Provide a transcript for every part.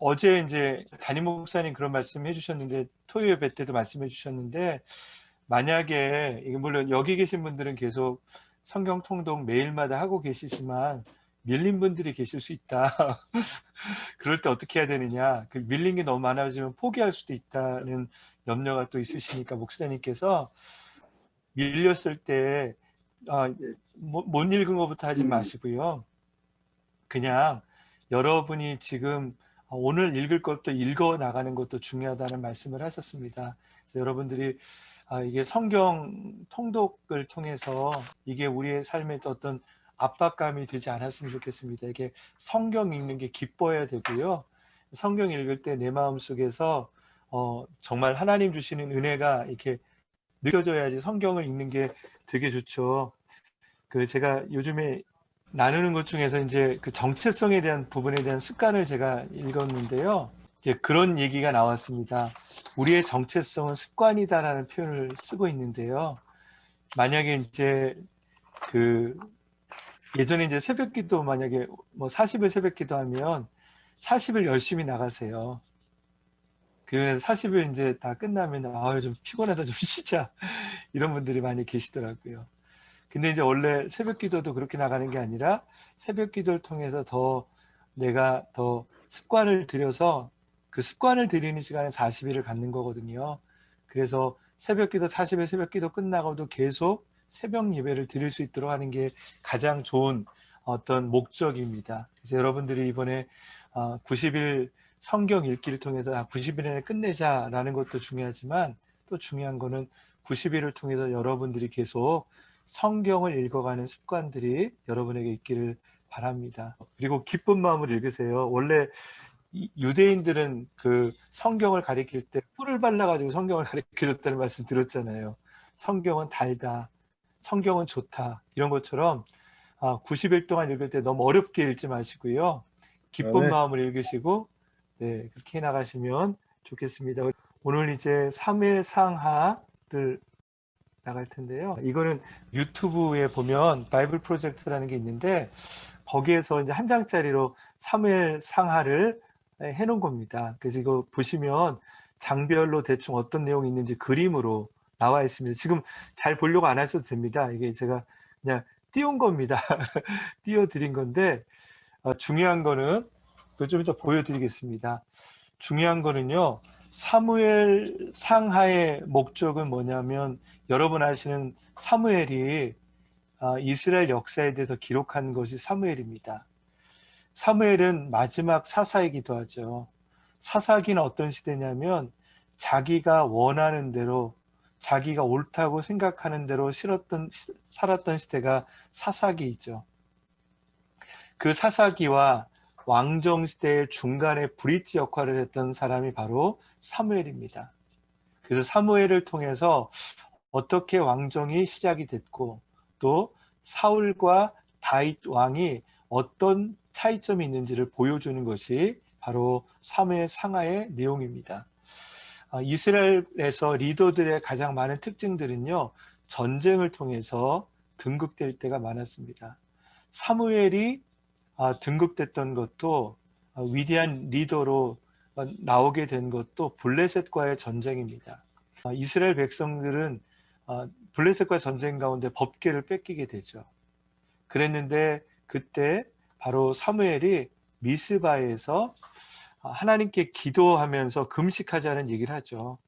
어제 이제 담임 목사님 그런 말씀 해주셨는데 토요 예배 때도 말씀해 주셨는데 만약에 이게 물론 여기 계신 분들은 계속 성경 통독 매일마다 하고 계시지만 밀린 분들이 계실 수 있다. 그럴 때 어떻게 해야 되느냐? 그 밀린 게 너무 많아지면 포기할 수도 있다는 염려가 또 있으시니까 목사님께서 밀렸을 때 네. 못 읽은 것부터 하지 마시고요. 그냥 여러분이 지금 오늘 읽을 것도 읽어 나가는 것도 중요하다는 말씀을 하셨습니다. 그래서 여러분들이 이게 성경 통독을 통해서 이게 우리의 삶에 어떤 압박감이 되지 않았으면 좋겠습니다. 이게 성경 읽는 게 기뻐야 되고요. 성경 읽을 때 내 마음 속에서 정말 하나님 주시는 은혜가 이렇게 느껴져야지 성경을 읽는 게 되게 좋죠. 그 제가 요즘에 나누는 것 중에서 이제 그 정체성에 대한 부분에 대한 습관을 제가 읽었는데요. 이제 그런 얘기가 나왔습니다. 우리의 정체성은 습관이다라는 표현을 쓰고 있는데요. 만약에 이제 그 예전에 이제 새벽기도 만약에 뭐 40일 새벽기도 하면 40일 열심히 나가세요. 그래서 40일 이제 다 끝나면 좀 피곤하다 좀 쉬자 이런 분들이 많이 계시더라고요. 근데 이제 원래 새벽 기도도 그렇게 나가는 게 아니라 새벽 기도를 통해서 더 내가 더 습관을 들여서 그 습관을 들이는 시간에 40일을 갖는 거거든요. 그래서 새벽 기도 40일 새벽 기도 끝나고도 계속 새벽 예배를 드릴 수 있도록 하는 게 가장 좋은 어떤 목적입니다. 그래서 여러분들이 이번에 90일 성경 읽기를 통해서 90일 안에 끝내자라는 것도 중요하지만 또 중요한 거는 90일을 통해서 여러분들이 계속 성경을 읽어가는 습관들이 여러분에게 있기를 바랍니다. 그리고 기쁜 마음을 읽으세요. 원래 유대인들은 그 성경을 가리킬 때 꿀을 발라가지고 성경을 가리켜줬다는 말씀 들었잖아요. 성경은 달다. 성경은 좋다. 이런 것처럼 90일 동안 읽을 때 너무 어렵게 읽지 마시고요. 기쁜 아멘. 마음을 읽으시고 네, 그렇게 나가시면 좋겠습니다. 오늘 이제 3일 상하를 나갈 텐데요. 이거는 유튜브에 보면 바이블 프로젝트라는 게 있는데 거기에서 이제 한 장짜리로 3일 상하를 해놓은 겁니다. 그래서 이거 보시면 장별로 대충 어떤 내용이 있는지 그림으로 나와 있습니다. 지금 잘 보려고 안 하셔도 됩니다. 이게 제가 그냥 띄운 겁니다. 띄워드린 건데 중요한 거는 좀 이따 보여드리겠습니다. 중요한 거는요. 사무엘 상하의 목적은 뭐냐면 여러분 아시는 사무엘이 이스라엘 역사에 대해서 기록한 것이 사무엘입니다. 사무엘은 마지막 사사이기도 하죠. 사사기는 어떤 시대냐면 자기가 원하는 대로 자기가 옳다고 생각하는 대로 살았던 시대가 사사기이죠. 그 사사기와 왕정시대의 중간에 브릿지 역할을 했던 사람이 바로 사무엘입니다. 그래서 사무엘을 통해서 어떻게 왕정이 시작이 됐고 또 사울과 다윗 왕이 어떤 차이점이 있는지를 보여주는 것이 바로 사무엘 상하의 내용입니다. 이스라엘에서 리더들의 가장 많은 특징들은요. 전쟁을 통해서 등극될 때가 많았습니다. 사무엘이 등극됐던 것도 위대한 리더로 나오게 된 것도 블레셋과의 전쟁입니다. 이스라엘 백성들은 블레셋과 전쟁 가운데 법궤를 뺏기게 되죠. 그랬는데 그때 바로 사무엘이 미스바에서 하나님께 기도하면서 금식하자는 얘기를 하죠.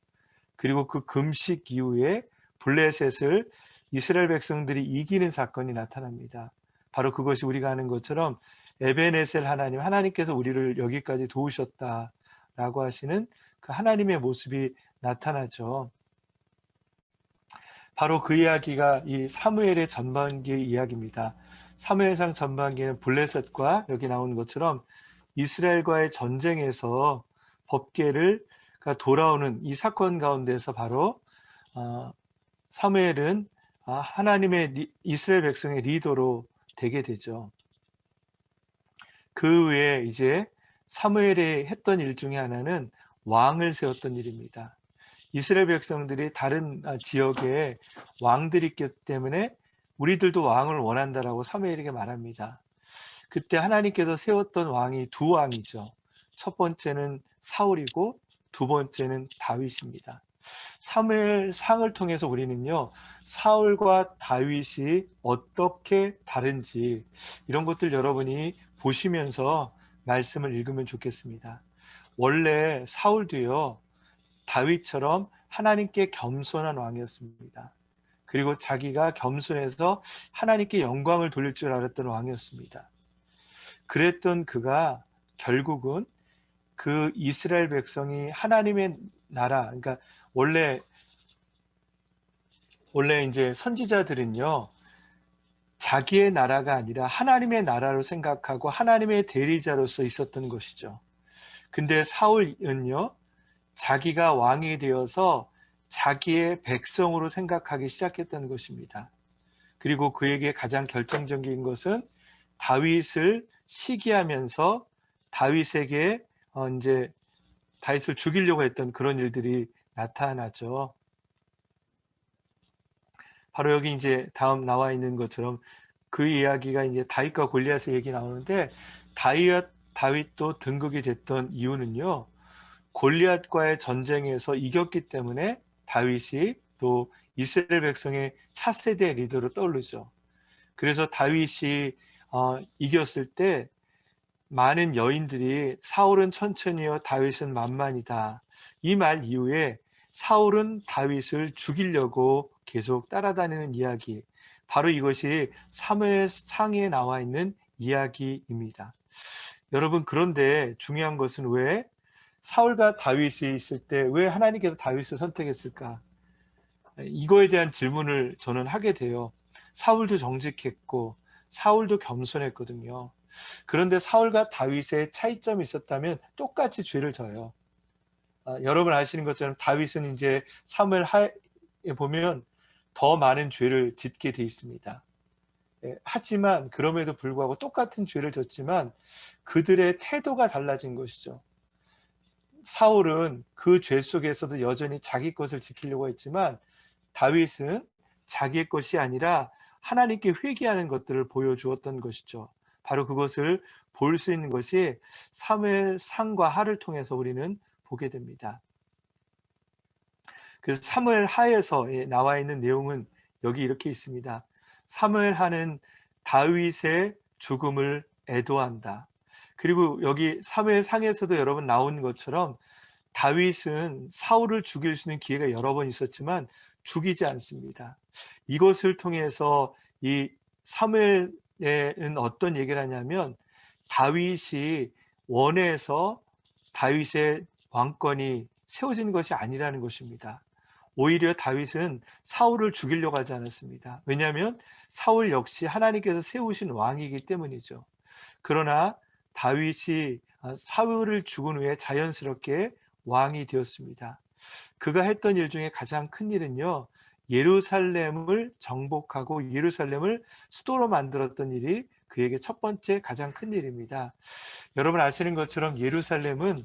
그리고 그 금식 이후에 블레셋을 이스라엘 백성들이 이기는 사건이 나타납니다. 바로 그것이 우리가 아는 것처럼 에베네셀 하나님, 하나님께서 우리를 여기까지 도우셨다라고 하시는 그 하나님의 모습이 나타나죠. 바로 그 이야기가 이 사무엘의 전반기의 이야기입니다. 사무엘상 전반기는 블레셋과 여기 나오는 것처럼 이스라엘과의 전쟁에서 법궤를 돌아오는 이 사건 가운데서 바로 사무엘은 하나님의 이스라엘 백성의 리더로 되게 되죠. 그 외에 이제 사무엘이 했던 일 중에 하나는 왕을 세웠던 일입니다. 이스라엘 백성들이 다른 지역에 왕들이 있기 때문에 우리들도 왕을 원한다라고 사무엘에게 말합니다. 그때 하나님께서 세웠던 왕이 두 왕이죠. 첫 번째는 사울이고 두 번째는 다윗입니다. 사무엘상을 통해서 우리는요, 사울과 다윗이 어떻게 다른지 이런 것들 여러분이 보시면서 말씀을 읽으면 좋겠습니다. 원래 사울도요, 다윗처럼 하나님께 겸손한 왕이었습니다. 그리고 자기가 겸손해서 하나님께 영광을 돌릴 줄 알았던 왕이었습니다. 그랬던 그가 결국은 그 이스라엘 백성이 하나님의 나라, 그러니까 원래 이제 선지자들은요, 자기의 나라가 아니라 하나님의 나라로 생각하고 하나님의 대리자로서 있었던 것이죠. 근데 사울은요, 자기가 왕이 되어서 자기의 백성으로 생각하기 시작했던 것입니다. 그리고 그에게 가장 결정적인 것은 다윗을 시기하면서 다윗에게 이제 다윗을 죽이려고 했던 그런 일들이 나타나죠. 바로 여기 이제 다음 나와 있는 것처럼 그 이야기가 이제 다윗과 골리앗의 얘기 나오는데, 다윗도 등극이 됐던 이유는요, 골리앗과의 전쟁에서 이겼기 때문에 다윗이 또 이스라엘 백성의 차세대 리더로 떠오르죠. 그래서 다윗이 이겼을 때 많은 여인들이 사울은 천천히요 다윗은 만만이다, 이 말 이후에 사울은 다윗을 죽이려고 계속 따라다니는 이야기, 바로 이것이 사무엘상에 나와 있는 이야기입니다. 여러분, 그런데 중요한 것은 왜 사울과 다윗이 있을 때 왜 하나님께서 다윗을 선택했을까? 이거에 대한 질문을 저는 하게 돼요. 사울도 정직했고 사울도 겸손했거든요. 그런데 사울과 다윗의 차이점이 있었다면 똑같이 죄를 져요. 여러분 아시는 것처럼 다윗은 이제 사무엘하에 보면 더 많은 죄를 짓게 돼 있습니다. 하지만 그럼에도 불구하고 똑같은 죄를 졌지만 그들의 태도가 달라진 것이죠. 사울은 그 죄 속에서도 여전히 자기 것을 지키려고 했지만 다윗은 자기의 것이 아니라 하나님께 회개하는 것들을 보여주었던 것이죠. 바로 그것을 볼 수 있는 것이 사무엘상과 하를 통해서 우리는 보게 됩니다. 그래서 사무엘하에서 나와 있는 내용은 여기 이렇게 있습니다. 사무엘하는 다윗의 죽음을 애도한다. 그리고 여기 사무엘상에서도 여러 번 나온 것처럼 다윗은 사울을 죽일 수 있는 기회가 여러 번 있었지만 죽이지 않습니다. 이것을 통해서 이 사무엘에는 어떤 얘기를 하냐면 다윗이 원해서 다윗의 왕권이 세워진 것이 아니라는 것입니다. 오히려 다윗은 사울을 죽이려고 하지 않았습니다. 왜냐하면 사울 역시 하나님께서 세우신 왕이기 때문이죠. 그러나 다윗이 사울을 죽은 후에 자연스럽게 왕이 되었습니다. 그가 했던 일 중에 가장 큰 일은요, 예루살렘을 정복하고 예루살렘을 수도로 만들었던 일이 그에게 첫 번째 가장 큰 일입니다. 여러분 아시는 것처럼 예루살렘은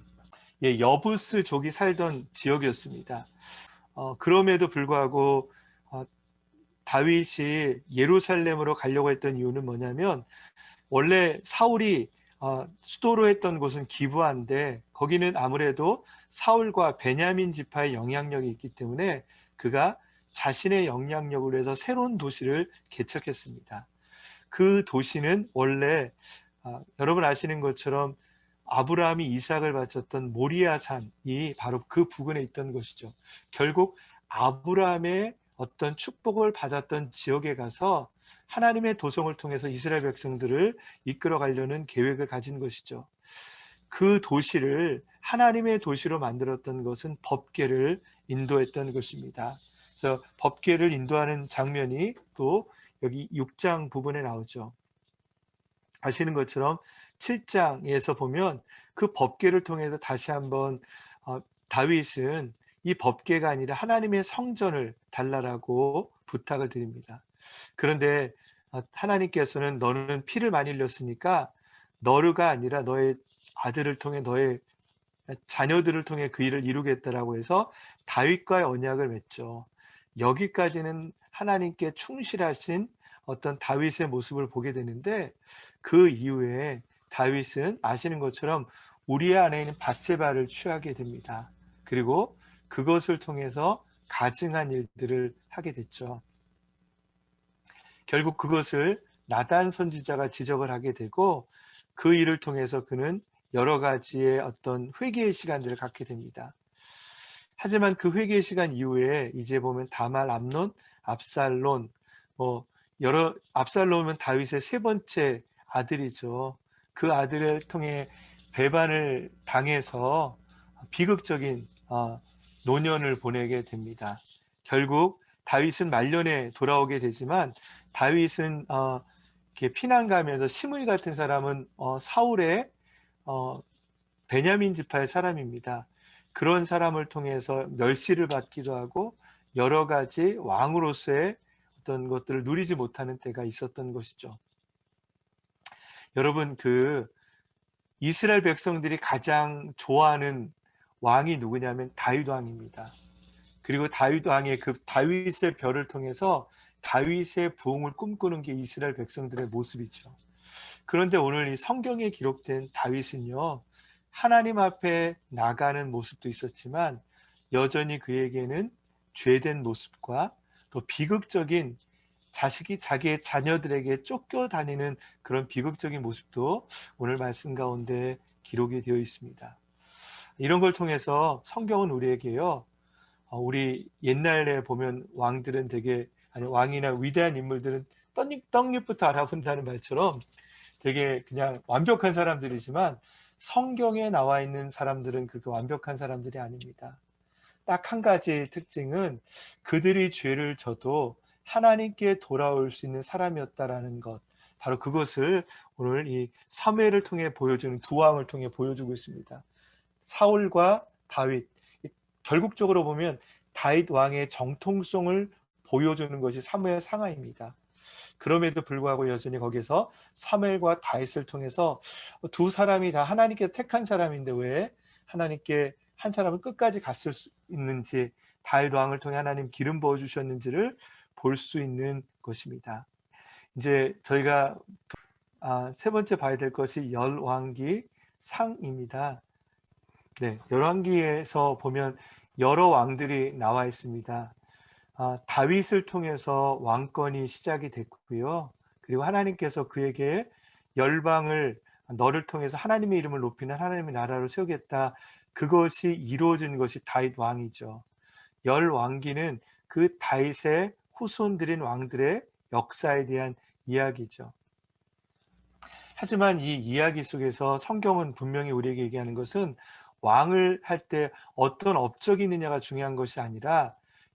여부스족이 살던 지역이었습니다. 그럼에도 불구하고 다윗이 예루살렘으로 가려고 했던 이유는 뭐냐면, 원래 사울이 수도로 했던 곳은 기브아인데 거기는 아무래도 사울과 베냐민 지파의 영향력이 있기 때문에 그가 자신의 영향력을 위해서 새로운 도시를 개척했습니다. 그 도시는 원래 여러분 아시는 것처럼 아브라함이 이삭을 바쳤던 모리아산이 바로 그 부근에 있던 것이죠. 결국 아브라함의 어떤 축복을 받았던 지역에 가서 하나님의 도성을 통해서 이스라엘 백성들을 이끌어 가려는 계획을 가진 것이죠. 그 도시를 하나님의 도시로 만들었던 것은 법궤를 인도했던 것입니다. 그래서 법궤를 인도하는 장면이 또 여기 6장 부분에 나오죠. 아시는 것처럼 7장에서 보면 그 법궤를 통해서 다시 한번 다윗은 이 법궤가 아니라 하나님의 성전을 달라라고 부탁을 드립니다. 그런데 하나님께서는 너는 피를 많이 흘렸으니까 너르가 아니라 너의 아들을 통해 너의 자녀들을 통해 그 일을 이루겠다라고 해서 다윗과의 언약을 맺죠. 여기까지는 하나님께 충실하신 어떤 다윗의 모습을 보게 되는데 그 이후에 다윗은 아시는 것처럼 우리의 아내인 밧세바를 취하게 됩니다. 그리고 그것을 통해서 가증한 일들을 하게 됐죠. 결국 그것을 나단 선지자가 지적을 하게 되고 그 일을 통해서 그는 여러 가지의 어떤 회개의 시간들을 갖게 됩니다. 하지만 그 회개의 시간 이후에 이제 보면 다말, 암논, 압살론, 뭐 여러 압살론은 다윗의 세 번째 아들이죠. 그 아들을 통해 배반을 당해서 비극적인 노년을 보내게 됩니다. 결국 다윗은 말년에 돌아오게 되지만 다윗은 이렇게 피난 가면서 시므이 같은 사람은 사울의 베냐민 지파의 사람입니다. 그런 사람을 통해서 멸시를 받기도 하고 여러 가지 왕으로서의 어떤 것들을 누리지 못하는 때가 있었던 것이죠. 여러분, 이스라엘 백성들이 가장 좋아하는 왕이 누구냐면 다윗 왕입니다. 그리고 다윗 왕의 그 다윗의 별을 통해서 다윗의 부흥을 꿈꾸는 게 이스라엘 백성들의 모습이죠. 그런데 오늘 이 성경에 기록된 다윗은요, 하나님 앞에 나가는 모습도 있었지만 여전히 그에게는 죄된 모습과 또 비극적인 자기의 자녀들에게 쫓겨다니는 그런 비극적인 모습도 오늘 말씀 가운데 기록이 되어 있습니다. 이런 걸 통해서 성경은 우리에게요, 우리 옛날에 보면 왕들은 되게, 아니 왕이나 위대한 인물들은 떡잎부터 알아본다는 말처럼 되게 그냥 완벽한 사람들이지만 성경에 나와 있는 사람들은 그렇게 완벽한 사람들이 아닙니다. 딱 한 가지의 특징은 그들이 죄를 져도 하나님께 돌아올 수 있는 사람이었다라는 것, 바로 그것을 오늘 이 사무엘을 통해 보여주는 두 왕을 통해 보여주고 있습니다. 사울과 다윗, 결국적으로 보면 다윗 왕의 정통성을 보여주는 것이 사무엘 상하입니다. 그럼에도 불구하고 여전히 거기서 사무엘과 다윗을 통해서 두 사람이 다 하나님께 택한 사람인데 왜 하나님께 한 사람은 끝까지 갔을 수 있는지, 다윗 왕을 통해 하나님 기름 부어 주셨는지를 볼 수 있는 것입니다. 이제 저희가 세 번째 봐야 될 것이 열왕기 상입니다. 네, 열왕기에서 보면 여러 왕들이 나와 있습니다. 다윗을 통해서 왕권이 시작이 됐고요. 그리고 하나님께서 그에게 열방을 너를 통해서 하나님의 이름을 높이는 하나님의 나라로 세우겠다. 그것이 이루어진 것이 다윗 왕이죠. 열 왕기는 그 다윗의 후손들인 왕들의 역사에 대한 이야기죠. 하지만 이 이야기 속에서 성경은 분명히 우리에게 얘기하는 것은 왕을 할 때 어떤 업적이 있느냐가 중요한 것이 아니라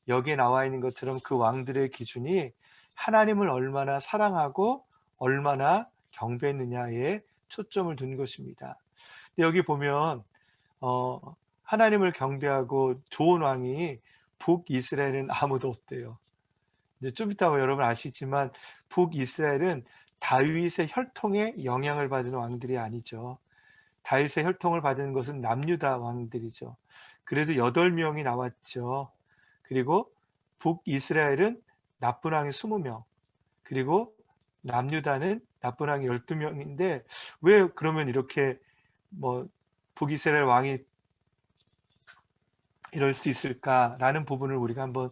여기에 나와 있는 것처럼 그 왕들의 기준이 하나님을 얼마나 사랑하고 얼마나 경배했느냐에 초점을 둔 것입니다. 여기 보면 하나님을 경배하고 좋은 왕이 북이스라엘은 아무도 없대요. 이제 좀 이따 여러분 아시지만 북이스라엘은 다윗의 혈통에 영향을 받은 왕들이 아니죠. 다윗의 혈통을 받은 것은 남유다 왕들이죠. 그래도 8명이 나왔죠. 그리고 북이스라엘은 나쁜 왕이 20명, 그리고 남유다는 나쁜 왕이 12명인데 왜 그러면 이렇게 북이스라엘 왕이 이럴 수 있을까라는 부분을 우리가 한번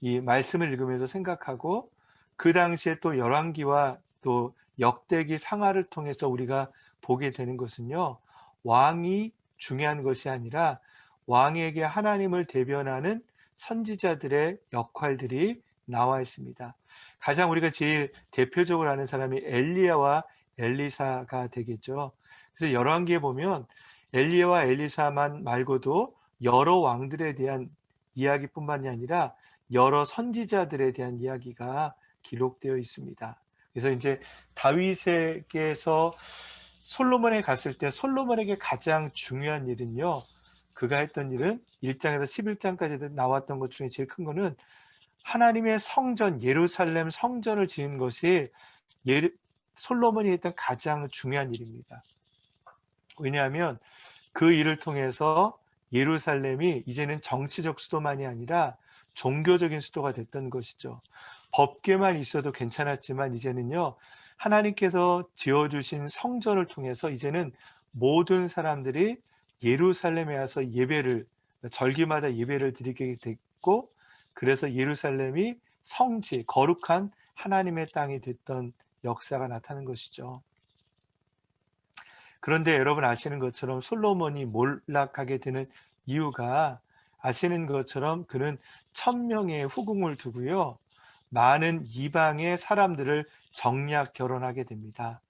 이 말씀을 읽으면서 생각하고, 그 당시에 또 열왕기와 또 역대기 상하를 통해서 우리가 보게 되는 것은요, 왕이 중요한 것이 아니라 왕에게 하나님을 대변하는 선지자들의 역할들이 나와 있습니다. 가장 우리가 제일 대표적으로 아는 사람이 엘리야와 엘리사가 되겠죠. 그래서 열왕기에 보면 엘리야와 엘리사만 말고도 여러 왕들에 대한 이야기뿐만이 아니라 여러 선지자들에 대한 이야기가 기록되어 있습니다. 그래서 이제 다윗에게서 솔로몬에 갔을 때 솔로몬에게 가장 중요한 일은요, 그가 했던 일은 1장에서 11장까지 나왔던 것 중에 제일 큰 거는 하나님의 성전, 예루살렘 성전을 지은 것이 솔로몬이 했던 가장 중요한 일입니다. 왜냐하면 그 일을 통해서 예루살렘이 이제는 정치적 수도만이 아니라 종교적인 수도가 됐던 것이죠. 법궤만 있어도 괜찮았지만 이제는요, 하나님께서 지어주신 성전을 통해서 이제는 모든 사람들이 예루살렘에 와서 절기마다 예배를 드리게 됐고, 그래서 예루살렘이 성지, 거룩한 하나님의 땅이 됐던 역사가 나타나는 것이죠. 그런데 여러분 아시는 것처럼 솔로몬이 몰락하게 되는 이유가, 아시는 것처럼 그는 1000명의 후궁을 두고요, 많은 이방의 사람들을 정략 결혼하게 됩니다.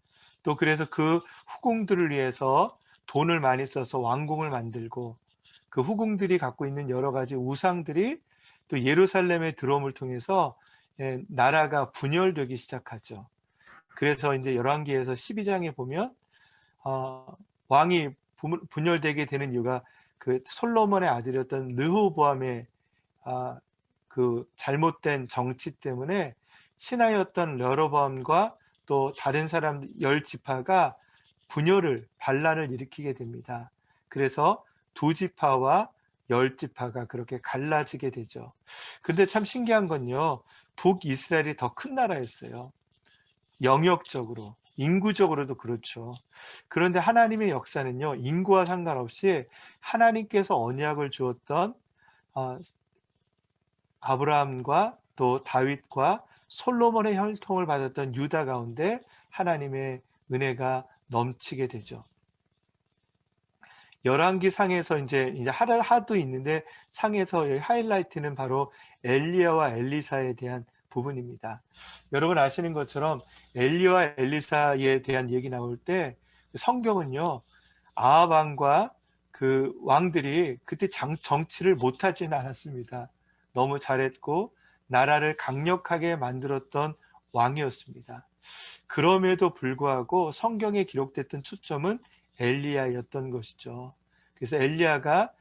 또 그래서 그 후궁들을 위해서 돈을 많이 써서 왕궁을 만들고, 그 후궁들이 갖고 있는 여러 가지 우상들이 또 예루살렘에 들어옴을 통해서 나라가 분열되기 시작하죠. 그래서 이제 열왕기에서 12장에 보면 어, 왕이 분열되게 되는 이유가 그 솔로몬의 아들이었던 르호보암의 그 잘못된 정치 때문에 신하였던 여로보암과 또 다른 사람 10지파가 반란을 일으키게 됩니다. 그래서 2지파와 10지파가 그렇게 갈라지게 되죠. 근데 참 신기한 건요, 북이스라엘이 더 큰 나라였어요. 영역적으로, 인구적으로도 그렇죠. 그런데 하나님의 역사는요, 인구와 상관없이 하나님께서 언약을 주었던 어, 아브라함과 또 다윗과 솔로몬의 혈통을 받았던 유다 가운데 하나님의 은혜가 넘치게 되죠. 열왕기 상에서 이제 하도 있는데, 상에서 하이라이트는 바로 엘리야와 엘리사에 대한 부분입니다. 여러분 아시는 것처럼 엘리야와 엘리사에 대한 얘기 나올 때 성경은요, 아합 왕과 그 왕들이 그때 정치를 못하지는 않았습니다. 너무 잘했고 나라를 강력하게 만들었던 왕이었습니다. 그럼에도 불구하고 성경에 기록됐던 초점은 엘리야였던 것이죠. 그래서 엘리야가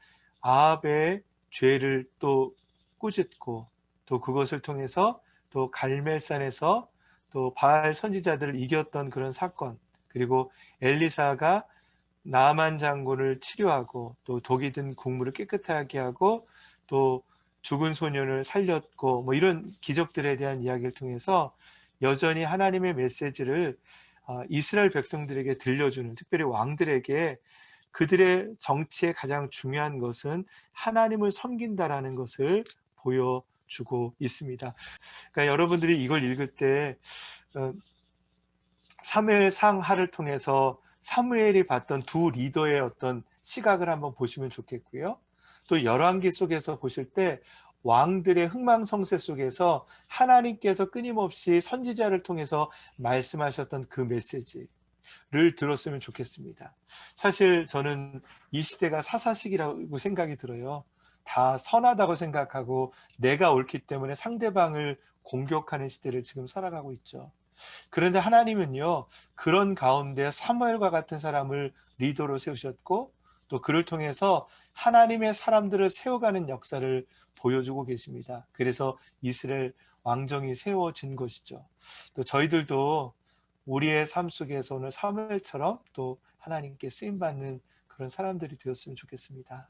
아합의 죄를 또 꾸짖고, 또 그것을 통해서 또 갈멜산에서 또 바알 선지자들을 이겼던 그런 사건, 그리고 엘리사가 나만 장군을 치료하고 또 독이 든 국물을 깨끗하게 하고 또 죽은 소년을 살렸고, 뭐 이런 기적들에 대한 이야기를 통해서 여전히 하나님의 메시지를 이스라엘 백성들에게 들려주는, 특별히 왕들에게 그들의 정치의 가장 중요한 것은 하나님을 섬긴다라는 것을 보여주고 있습니다. 그러니까 여러분들이 이걸 읽을 때 사무엘상하를 통해서 사무엘이 봤던 두 리더의 어떤 시각을 한번 보시면 좋겠고요. 또 열왕기 속에서 보실 때 왕들의 흥망성쇠 속에서 하나님께서 끊임없이 선지자를 통해서 말씀하셨던 그 메시지를 들었으면 좋겠습니다. 사실 저는 이 시대가 사사시기라고 생각이 들어요. 다 선하다고 생각하고 내가 옳기 때문에 상대방을 공격하는 시대를 지금 살아가고 있죠. 그런데 하나님은요, 그런 가운데 사무엘과 같은 사람을 리더로 세우셨고, 또 그를 통해서 하나님의 사람들을 세워가는 역사를 보여주고 계십니다. 그래서 이스라엘 왕정이 세워진 것이죠. 또 저희들도 우리의 삶 속에서 오늘 사무엘처럼 또 하나님께 쓰임받는 그런 사람들이 되었으면 좋겠습니다.